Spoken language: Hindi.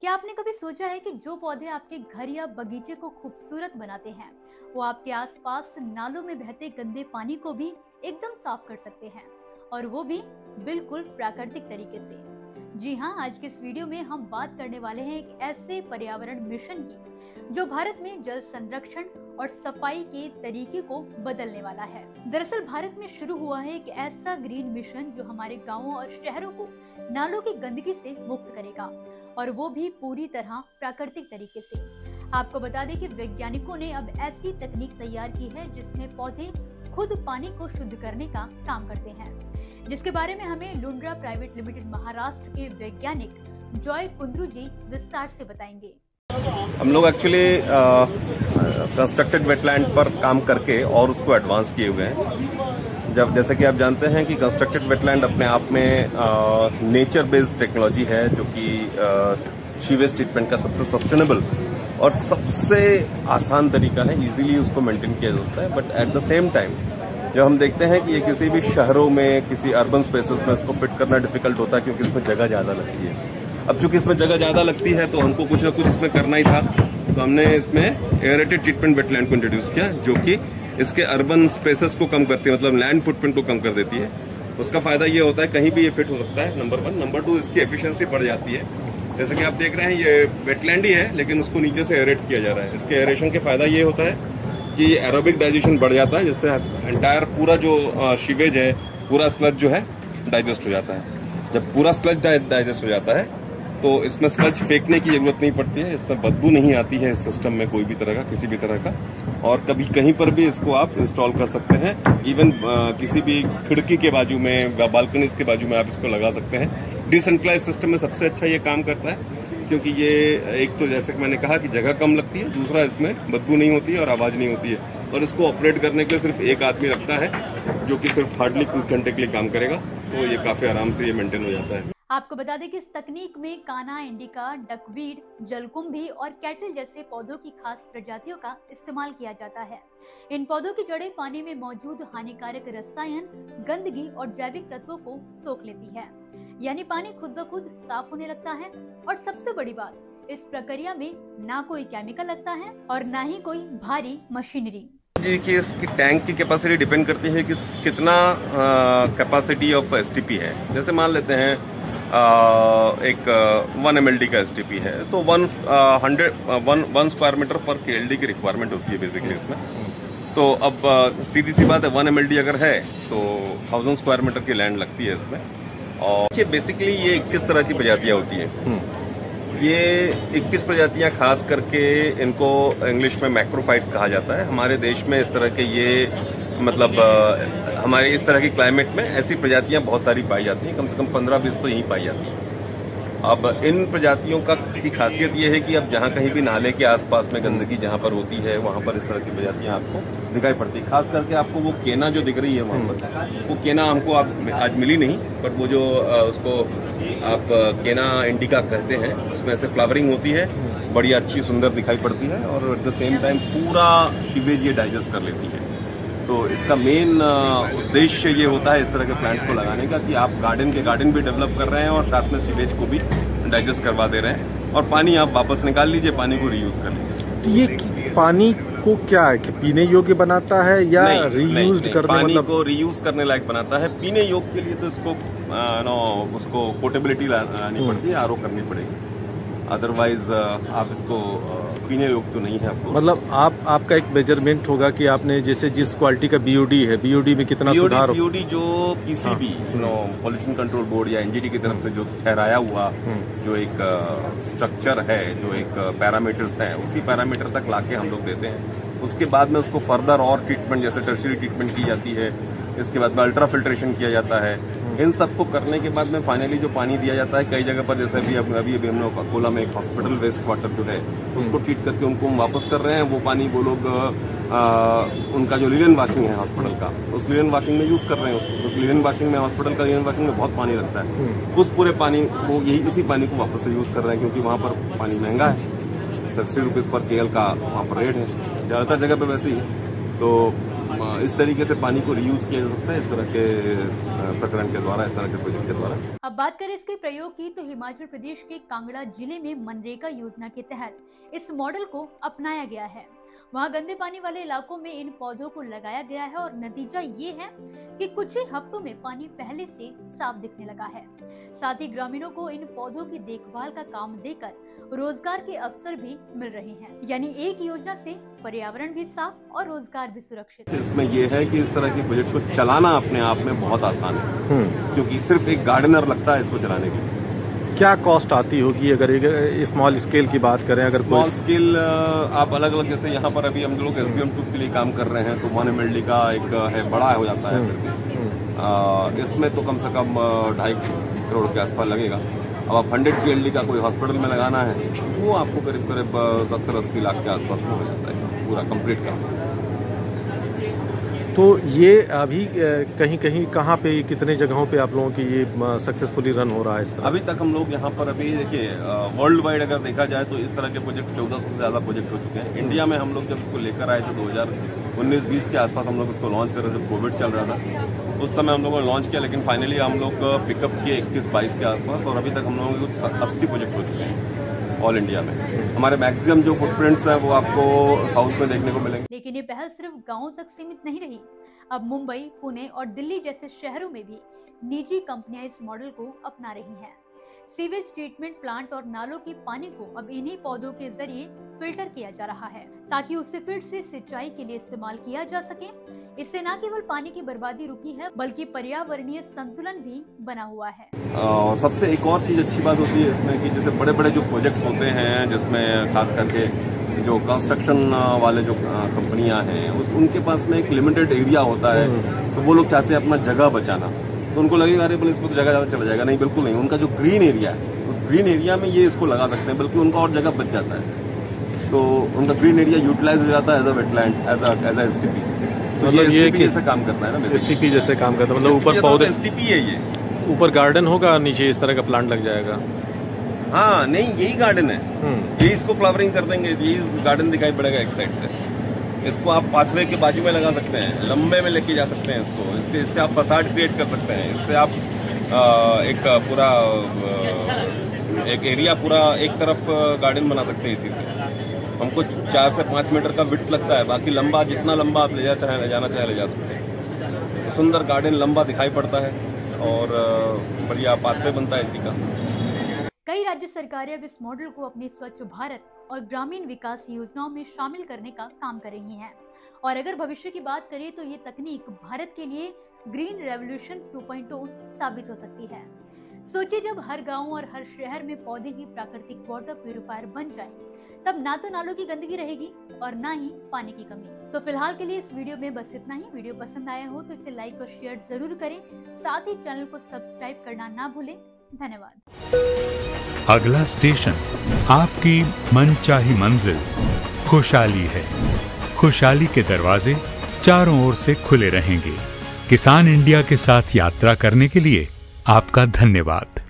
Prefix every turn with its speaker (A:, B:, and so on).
A: क्या आपने कभी सोचा है कि जो पौधे आपके घर या बगीचे को खूबसूरत बनाते हैं, वो आपके आसपास नालों में बहते गंदे पानी को भी एकदम साफ कर सकते हैं, और वो भी बिल्कुल प्राकृतिक तरीके से। जी हाँ, आज के इस वीडियो में हम बात करने वाले हैं एक ऐसे पर्यावरण मिशन की जो भारत में जल संरक्षण और सफाई के तरीके को बदलने वाला है। दरअसल भारत में शुरू हुआ है एक ऐसा ग्रीन मिशन जो हमारे गांवों और शहरों को नालों की गंदगी से मुक्त करेगा, और वो भी पूरी तरह प्राकृतिक तरीके से। आपको बता दें कि वैज्ञानिकों ने अब ऐसी तकनीक तैयार की है जिसमें पौधे खुद पानी को शुद्ध करने का काम करते हैं, जिसके बारे में हमें लुंड्रा प्राइवेट लिमिटेड महाराष्ट्र के वैज्ञानिक जॉय कुंद्रू जी विस्तार से बताएंगे।
B: हम लोग एक्चुअली कंस्ट्रक्टेड वेटलैंड पर काम करके और उसको एडवांस किए हुए हैं। जैसे कि आप जानते हैं कि कंस्ट्रक्टेड वेटलैंड अपने आप में नेचर बेस्ड टेक्नोलॉजी है, जो कि सीवेज ट्रीटमेंट का सबसे सस्टेनेबल और सबसे आसान तरीका है। इजीली उसको मेंटेन किया जाता है। But at the same time जब हम देखते हैं कि ये किसी भी शहरों में, किसी अर्बन स्पेसेस में इसको फिट करना डिफिकल्ट होता है, क्योंकि इसमें जगह ज्यादा लगती है। अब चूंकि इसमें जगह ज्यादा लगती है तो हमको कुछ ना कुछ इसमें करना ही था, तो हमने इसमें एयरेटेड ट्रीटमेंट वेटलैंड को इंट्रोड्यूस किया, जो कि इसके अर्बन स्पेसेस को कम करती है, मतलब लैंड फुटप्रिंट को कम कर देती है। उसका फायदा ये होता है कहीं भी ये फिट हो सकता है, नंबर 1। नंबर 2, इसकी एफिशिएंसी बढ़ जाती है। जैसे कि आप देख रहे हैं ये वेटलैंड ही है, लेकिन उसको नीचे से एयरेट किया जा रहा है। इसके एयरेशन के फायदा ये होता है कि एरोबिक डाइजेशन बढ़ जाता है, जिससे एंटायर पूरा जो सीवेज है, पूरा स्लज जो है डाइजेस्ट हो जाता है। जब पूरा स्लज डाइजेस्ट हो जाता है तो इसमें स्लज फेंकने की जरूरत नहीं पड़ती है, इसमें बदबू नहीं आती है इस सिस्टम में कोई भी तरह का, किसी भी तरह का। और कभी कहीं पर भी इसको आप इंस्टॉल कर सकते हैं। इवन किसी भी खिड़की के बाजू में, बालकनीज के बाजू में आप इसको लगा सकते हैं। डिसेंट्रलाइज सिस्टम में सबसे अच्छा ये काम करता है, क्योंकि ये एक तो जैसे कि मैंने कहा कि जगह कम लगती है, दूसरा इसमें बदबू नहीं होती है और आवाज नहीं होती है। और इसको ऑपरेट करने के लिए सिर्फ एक आदमी रखता है, जो कि सिर्फ हार्डली कुछ घंटे के लिए काम करेगा, तो ये काफी आराम से ये मेंटेन हो जाता है।
A: आपको बता दें कि इस तकनीक में काना इंडिका, डकवीड, जलकुंभी और कैटल जैसे पौधों की खास प्रजातियों का इस्तेमाल किया जाता है। इन पौधों की जड़ें पानी में मौजूद हानिकारक रसायन, गंदगी और जैविक तत्वों को सोख लेती है, यानी पानी खुद ब खुद साफ होने लगता है। और सबसे बड़ी बात, इस प्रक्रिया में ना कोई केमिकल लगता है और ना ही कोई भारी मशीनरी।
B: जी कि इसकी टैंक की कैपेसिटी डिपेंड करती है कि कितना कैपेसिटी ऑफ एसटीपी है। जैसे मान लेते हैं एक 1 mld का एसटीपी है, तो 1 स्क्वायर मीटर पर केएलडी की रिक्वायरमेंट होती है बेसिकली इसमें। तो अब सीधी सी बात है, 1 mld अगर है तो 1000 स्क्वायर मीटर की लैंड लगती है इसमें। और ये बेसिकली ये 21 तरह की प्रजातियां होती हैं। ये 21 प्रजातियां खास करके इनको इंग्लिश में मैक्रोफाइट्स कहा जाता है। हमारे देश में इस तरह के ये मतलब हमारे इस तरह की क्लाइमेट में ऐसी प्रजातियां बहुत सारी पाई जाती हैं, कम से कम 15-20 तो यहीं पाई जाती हैं। अब इन प्रजातियों की खासियत ये है कि अब जहाँ कहीं भी नाले के आसपास में गंदगी जहाँ पर होती है, वहाँ पर इस तरह की प्रजातियां आपको दिखाई पड़ती है। खास करके आपको वो केना जो दिख रही है वहाँ पर, वो केना हमको आज मिली नहीं, बट वो जो उसको आप केना इंडिका कहते हैं, उसमें ऐसे फ्लावरिंग होती है, बड़ी अच्छी सुंदर दिखाई पड़ती है, और एट द सेम टाइम पूरा सीवेज ये डाइजेस्ट कर लेती है। तो इसका मेन उद्देश्य ये होता है इस तरह के प्लांट्स को लगाने का, कि आप गार्डन भी डेवलप कर रहे हैं और साथ में सीवेज को भी डाइजेस्ट करवा दे रहे हैं, और पानी आप वापस निकाल लीजिए, पानी को रीयूज कर लीजिए।
C: तो ये पानी को क्या है कि पीने योग्य बनाता है या रीयूज करने,
B: पानी को रीयूज करने लायक बनाता है। पीने योग्य के लिए तो इसको उसको पोर्टेबिलिटी लानी पड़ती है, आरओ करनी पड़ेगी, अदरवाइज आप इसको पीने योग्य तो नहीं है।
C: मतलब आपका एक मेजरमेंट होगा कि आपने जैसे जिस क्वालिटी का बीओडी है, बीओडी में कितना सुधार हो।
B: बीओडी जो किसी भी पॉल्यूशन कंट्रोल बोर्ड या एनजीटी की तरफ से जो ठहराया हुआ जो एक स्ट्रक्चर है, जो एक पैरामीटर्स है, उसी पैरामीटर तक लाके हम लोग देते हैं। उसके बाद में उसको फर्दर और ट्रीटमेंट, जैसे टर्शियरी ट्रीटमेंट की जाती है, इसके बाद में अल्ट्रा फिल्ट्रेशन किया जाता है। इन सबको करने के बाद में फाइनली जो पानी दिया जाता है, कई जगह पर जैसे अभी हम लोग अकोला में एक हॉस्पिटल वेस्ट वाटर जो है उसको ट्रीट करके उनको हम वापस कर रहे हैं। वो पानी वो लोग उनका जो लिनन वॉशिंग है हॉस्पिटल का, उस लिनन वॉशिंग में यूज कर रहे हैं उसको, क्योंकि लिनन वॉशिंग में, हॉस्पिटल का लिनन वॉशिंग में बहुत पानी लगता है। उस पूरे पानी वो इसी पानी को वापस से यूज कर रहे हैं, क्योंकि वहाँ पर पानी महंगा है, 60 रुपीज पर केएल का वहाँ पर रेट है, ज्यादातर जगह पर वैसे ही। तो इस तरीके से पानी को रीयूज किया जा सकता है इस तरह के प्रकरण के द्वारा, इस तरह के प्रोजेक्ट के द्वारा।
A: अब बात करें इसके प्रयोग की तो हिमाचल प्रदेश के कांगड़ा जिले में मनरेगा योजना के तहत इस मॉडल को अपनाया गया है। वहाँ गंदे पानी वाले इलाकों में इन पौधों को लगाया गया है और नतीजा ये है कि कुछ ही हफ्तों में पानी पहले से साफ दिखने लगा है। साथ ही ग्रामीणों को इन पौधों की देखभाल का काम देकर रोजगार के अवसर भी मिल रहे हैं। यानी एक योजना से पर्यावरण भी साफ और रोजगार भी सुरक्षित।
B: इसमें यह है कि इस तरह के प्रोजेक्ट को चलाना अपने आप में बहुत आसान है, क्योंकि सिर्फ एक गार्डनर लगता है इसको चलाने के लिए।
C: क्या कॉस्ट आती होगी अगर एक स्मॉल स्केल की बात करें? अगर
B: स्मॉल स्केल आप अलग अलग, जैसे यहाँ पर अभी हम लोग SBM 2 के लिए काम कर रहे हैं तो 1 MLD का एक है, बड़ा हो जाता है। इसमें तो कम से कम 2.5 करोड़ के आसपास लगेगा। अब आप 100 KLD का कोई हॉस्पिटल में लगाना है वो आपको करीब 70-80 लाख के आसपास में हो जाता है पूरा कंप्लीट काम।
C: तो ये अभी कहीं कहीं कहाँ पे, कितने जगहों पे आप लोगों की ये सक्सेसफुली रन हो रहा है इस तरह?
B: अभी तक हम लोग यहाँ पर अभी देखिए वर्ल्ड वाइड अगर देखा जाए तो इस तरह के प्रोजेक्ट 1400 से ज़्यादा प्रोजेक्ट हो चुके हैं। इंडिया में हम लोग जब इसको लेकर आए थे 2019-20 के आसपास हम लोग इसको लॉन्च कर रहे थे, कोविड चल रहा था उस समय हम लोगों ने लॉन्च किया, लेकिन फाइनली हम लोग पिकअप किए 21-22 के आसपास और अभी तक हम लोगों के कुछ 80 प्रोजेक्ट हो चुके हैं ऑल इंडिया में। हमारे मैक्सिमम जो फुटप्रिंट्स हैं वो आपको साउथ में देखने को मिलेंगे।
A: लेकिन ये पहल सिर्फ गाँव तक सीमित नहीं रही। अब मुंबई, पुणे और दिल्ली जैसे शहरों में भी निजी कंपनियां इस मॉडल को अपना रही हैं। सीवेज ट्रीटमेंट प्लांट और नालों के पानी को अब इन्हीं पौधों के जरिए फिल्टर किया जा रहा है ताकि उसे फिर से सिंचाई के लिए इस्तेमाल किया जा सके। इससे न केवल पानी की बर्बादी रुकी है बल्कि पर्यावरणीय संतुलन भी बना हुआ है।
B: और सबसे एक और चीज अच्छी बात होती है इसमें कि जैसे बड़े बड़े जो प्रोजेक्ट्स होते हैं जिसमें खास करके जो कंस्ट्रक्शन वाले जो कंपनियां हैं उनके पास में एक लिमिटेड एरिया होता है, तो वो लोग चाहते हैं अपना जगह बचाना। तो उनको लगेगा अरे बोले इसमें तो जगह ज़्यादा चला जाएगा, नहीं बिल्कुल नहीं। उनका जो ग्रीन एरिया है उस ग्रीन एरिया में ये इसको लगा सकते हैं, बल्कि उनका और जगह बच जाता है, तो उनका ग्रीन एरिया यूटिलाइज हो जाता है as a wetland, as a STP। तो ये STP जैसे काम करता है ना,
C: STP जैसे काम करता है, मतलब ऊपर पौधे
B: STP है, ये
C: ऊपर गार्डन होगा, नीचे इस तरह का प्लांट लग जाएगा।
B: हाँ नहीं, यही गार्डन है, यही इसको फ्लावरिंग कर देंगे, यही गार्डन दिखाई पड़ेगा एक साइड से। इसको आप पाथवे के बाजू में लगा सकते हैं, लंबे में लेके जा सकते हैं इसको, इससे आप फसाड क्रिएट कर सकते हैं, इससे आप एक पूरा एक एरिया पूरा एक तरफ गार्डन बना सकते हैं। इसी से हमको 4 से 5 मीटर का विड्थ लगता है, बाकी लंबा जितना लंबा आप ले जाना चाहे ले जा सकते हैं। तो सुंदर गार्डन लंबा दिखाई पड़ता है और बढ़िया पाथवे बनता है इसी का।
A: कई राज्य सरकारें अब इस मॉडल को अपनी स्वच्छ भारत और ग्रामीण विकास योजनाओं में शामिल करने का काम कर रही हैं। और अगर भविष्य की बात करें तो ये तकनीक भारत के लिए ग्रीन रेवोल्यूशन 2.0 साबित हो सकती है। सोचिए जब हर गांव और हर शहर में पौधे ही प्राकृतिक वाटर प्यूरिफायर बन जाए, तब ना तो नालों की गंदगी रहेगी और ना ही पानी की कमी। तो फिलहाल के लिए इस वीडियो में बस इतना ही। वीडियो पसंद आया हो तो इसे लाइक और शेयर जरूर करें, साथ ही चैनल को सब्सक्राइब करना ना भूलें। धन्यवाद।
D: अगला स्टेशन आपकी मनचाही मंजिल खुशहाली है। खुशहाली के दरवाजे चारों ओर से खुले रहेंगे। किसान इंडिया के साथ यात्रा करने के लिए आपका धन्यवाद।